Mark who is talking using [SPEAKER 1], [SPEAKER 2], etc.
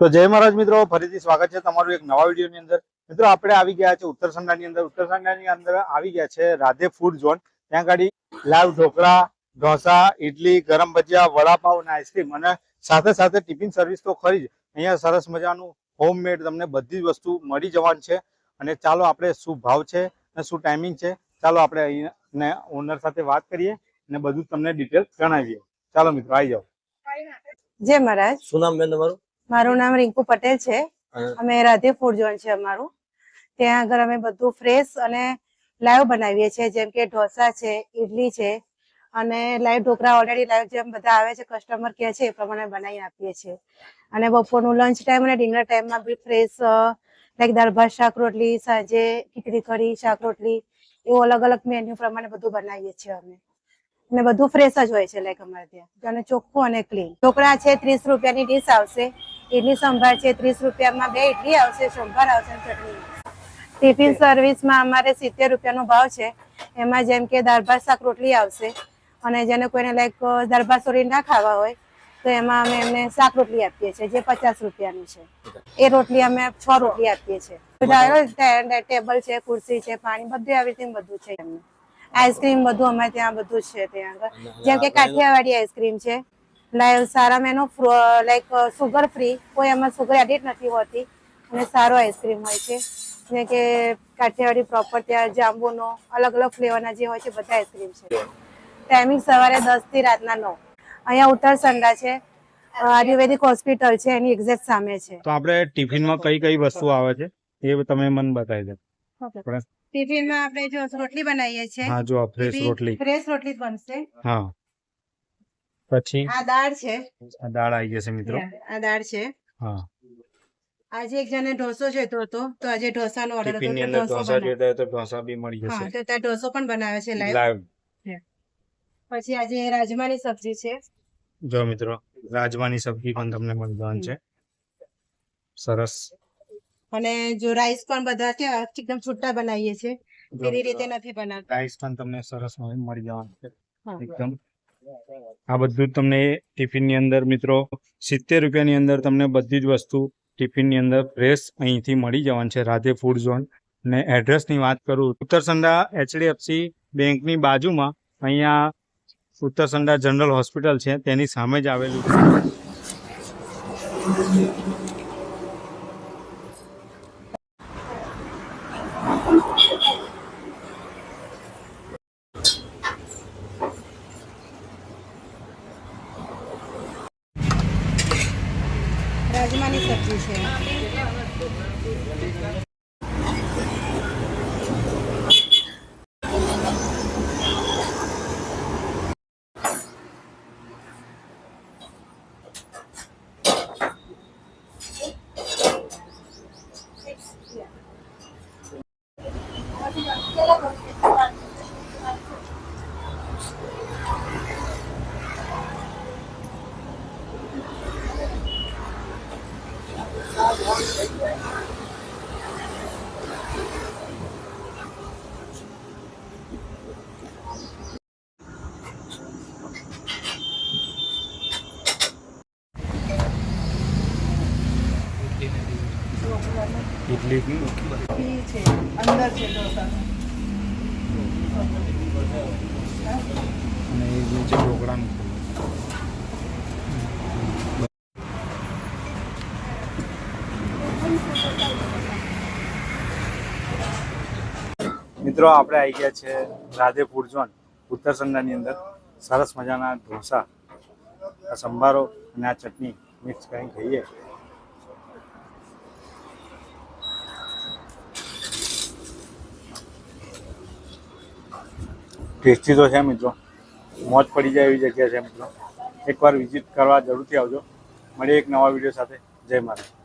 [SPEAKER 1] તો જય મહારાજ મિત્રો, ફરીથી સ્વાગત છે તમારું એક નવા વિડીયોની અંદર। મિત્રો આપણે આવી ગયા છે ઉત્તરસંડાની અંદર। ઉત્તરસંડાની અંદર આવી ગયા છે રાધે ફૂડ ઝોન। ત્યાં ગાડી લાઈવ ઢોકળા, ઢોસા, ઇડલી, ગરમ ભજીયા, વડાપાવ અને આઈસ્ક્રીમ અને સાથે સાથે ટિફિન સર્વિસ તો ખરી જ। અહીંયા સરસ મજાનું હોમમેડ તમને બધી જ વસ્તુ મળી જવાની છે। અને ચાલો આપણે શું ભાવ છે અને શું ટાઈમિંગ છે, ચાલો આપણે અહીંયા ઓનર સાથે વાત કરીએ અને બધું તમને ડિટેલ જણાવીએ। ચાલો મિત્રો આવી જાઓ।
[SPEAKER 2] જય મહારાજ।
[SPEAKER 3] શું નામ બેન તમારું?
[SPEAKER 2] મારું નામ રિંકુ પટેલ છે। અમે રાધે ફૂડ ઝોન છે અમારું। ત્યાં આગળ અમે બધું ફ્રેશ અને લાઈવ બનાવીએ છીએ, જેમ કે ઢોસા છે, ઇડલી છે અને લાઈવ ઢોકળા ઓલરેડી લાઈવ જેમ બધા આવે છે કસ્ટમર કહે છે એ પ્રમાણે બનાવી આપીએ છીએ। અને બપોરનું લંચ ટાઈમ અને ડિનર ટાઈમમાં બી ફ્રેશ લાઈક દાળ ભાત, શાક રોટલી, સાંજે ખીચડી કઢી, શાક રોટલી એવું અલગ અલગ મેન્યુ પ્રમાણે બધું બનાવીએ છીએ અમે। અને બધું ફ્રેશ જ હોય છે લાઈક અમારે ત્યાં, અને ચોખ્ખું અને ક્લીન। ઢોકળા છે 30 રૂપિયાની ડીશ આવશે। ઇડલી સંભાર છે 30 રૂપિયામાં 2 ઇડલી આવશે, સંભાર આવશે, ચટણી। ટિફિન સર્વિસમાં અમારે 70 રૂપિયાનો ભાવ છે। એમાં જેમ કે દાળ ભાત, શાક રોટલી આવશે, અને જેને કોઈને લાઈક દાળ ભાત સોરી ના ખાવા હોય તો એમાં અમે એમને શાક રોટલી આપીએ છીએ, જે 50 રૂપિયાની છે। એ રોટલી અમે 6 રોટલી આપીએ છીએ। ટેબલ છે, ખુરશી છે, પાણી બધું એવરીથિંગ બધું છે એમને। આઈસ્ક્રીમ બધું અમારે ત્યાં બધું જ છે ત્યાં આગળ। જેમ કે કાઠિયાવાડી આઈસ્ક્રીમ છે, લાઈવ સારા મેનો લાઈક સુગર ફ્રી, કોઈ એમાં સુગર એડિટ નથી હોતી અને સારો આઈસ્ક્રીમ હોય છે। જેમ કે કાઠિયાવાડી પ્રોપર ત્યાં જાંબુનો અલગ અલગ ફ્લેવરના જે હોય છે બધા આઈસ્ક્રીમ છે। ટાઈમિંગ સવારે 10 થી રાતના 9। અહીંયા ઉત્તરસંડા છે, આયુર્વેદિક હોસ્પિટલ છે, એની એક્ઝેક્ટ સામે છે।
[SPEAKER 1] તો આપણે ટિફિનમાં કઈ કઈ વસ્તુ આવે છે એ તમે મને બતાવી દો।
[SPEAKER 2] ટિફિનમાં આપણે જો રોટલી બનાવીએ છીએ।
[SPEAKER 1] હા, જો ફ્રેશ રોટલી
[SPEAKER 2] બનશે।
[SPEAKER 1] હા, પછી
[SPEAKER 2] આ દાળ છે,
[SPEAKER 1] આ દાળ આવી જશે મિત્રો।
[SPEAKER 2] આ દાળ છે।
[SPEAKER 1] હા,
[SPEAKER 2] આજે એક જણે ઢોસો જોઈતો હતો તો આજે ઢોસાનો ઓર્ડર
[SPEAKER 1] ટિફિન ની અંદર ઢોસા જોઈતા હોય તો ઢોસા બી મળી જશે।
[SPEAKER 2] હા, તો ત્યાં ઢોસો પણ બનાવે છે
[SPEAKER 1] લાઈવ।
[SPEAKER 2] પછી આજે રાજમાની સબ્જી છે।
[SPEAKER 1] જો મિત્રો રાજમાની સબ્જી પણ તમને મળી જવાની છે, સરસ।
[SPEAKER 2] અને જો રાઈસ પણ બધા છે એકદમ છૂટા બનાવીએ છીએ, એવી રીતે નથી બનાવતા।
[SPEAKER 1] રાઈસ પણ તમને સરસ મળી જવાનું છે એકદમ। આ બધું તમને ટિફિન ની અંદર મિત્રો 70 રૂપિયાની અંદર તમને બધી જ વસ્તુ ટિફિન ની અંદર ફ્રેશ અહીંથી મળી જવાનું છે રાધે ફૂડ ઝોન। ને એડ્રેસ ની વાત કરું, ઉત્તરસંડા HDFC બેંકની બાજુમાં અહીંયા ઉત્તરસંડા જનરલ હોસ્પિટલ છે તેની સામે જ આવેલું છે।
[SPEAKER 2] રાજમાની સબ્જી છે।
[SPEAKER 1] ઇડલી
[SPEAKER 2] છે અંદર છે ઢોસા
[SPEAKER 1] અને એ નીચે ઢોકળાનું। મિત્રો આપણે આવી ગયા છે રાધે ફૂડ ઝોન ઉત્તરસંડાની અંદર। સરસ મજાના ઢોસા, આ સંભારો અને આ ચટણી મિક્સ કરીને ખાઈએ। ટેસ્ટી તો છે મિત્રો, મોજ પડી જાય એવી જગ્યા છે મિત્રો। એકવાર વિઝિટ કરવા જરૂરથી આવજો। મળીએ એક નવા વિડીયો સાથે। જય મહારાજ।